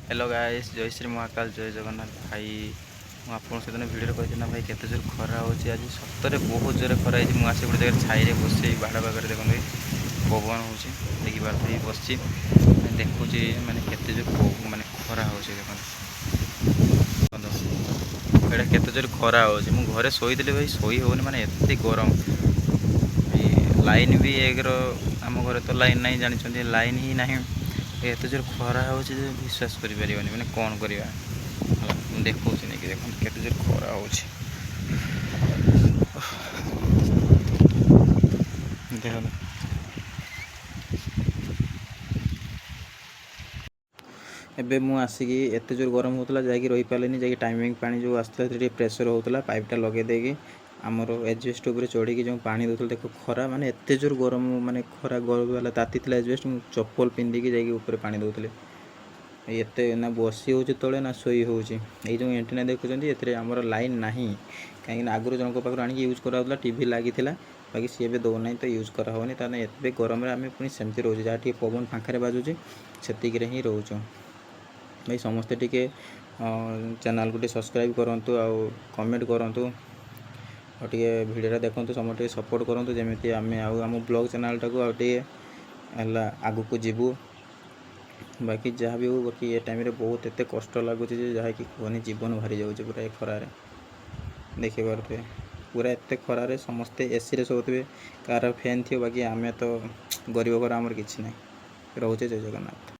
Hello guys, जय श्री महाकाल, जय जगन्नाथ। भाई मुझे से भिडियो कही ना भाई केते जोर खरा हो आज सतरे बहुत जोर खरा है। मुझे गोटे जगह छाई बस बाड़ पाखे देखते पवन हो देखिए बस देखुच मैंने केते जोर माने खरा हो देखते केते जोर खरा हो घरे शोली भाई शोई होनी माने एत गरम। लाइन भी एग्र आम घर तो लाइन नहीं जानते लाइन ही ना एत जोर खरा हो विश्वास कर मैंने कौन करवा देखा नहीं कि देखो केते जोर खरा हो देख एबे मु आसिकी एत जोर गरम होता जाकि रही पारे जा टाइमिंग पानी जो आसता प्रेसर होता पाइपटा लगे देगी आमर एजबेस्ट उपर चढ़ी जो पानी दूसरा देख खरा माने एत जोर गरम माने खरा गला ताती एजबेस्ट मुझे चप्पल पिंधिकी जापर पानी दूसरी एत ना बसी हो तले ना शोई हो जो एंटीना देखुं ये आमर लाइन ना कहीं आगुरी जनक पाखर आनिक यूज कराला टीवी लगी बाकी सी भी दौना तो यूज करानी ताने एत गरम आम पुणी सेमती रोचे जहाँ टी पवन फाँखे बाजुचे से ही रोच भाई समस्ते टिके चैनल को सब्सक्राइब करूँ आउ कमेंट करूँ और भिडियो देखते समस्त सपोर्ट करूँ जमी आम आम ब्लॉग चैनल टाक आग को जीवु बाकी जहाँ भी हो बाकी ये टाइम बहुत एत कष्ट लगुच जहाँकि कहनी जीवन बाहरी जाऊँच पूरा ये खरार देखिए पूरा एत खरार समस्ते एसी रे सोते कार फैन थी बाकी आम तो गरीब घर आमर किसी ना रोचे। जय जगन्नाथ।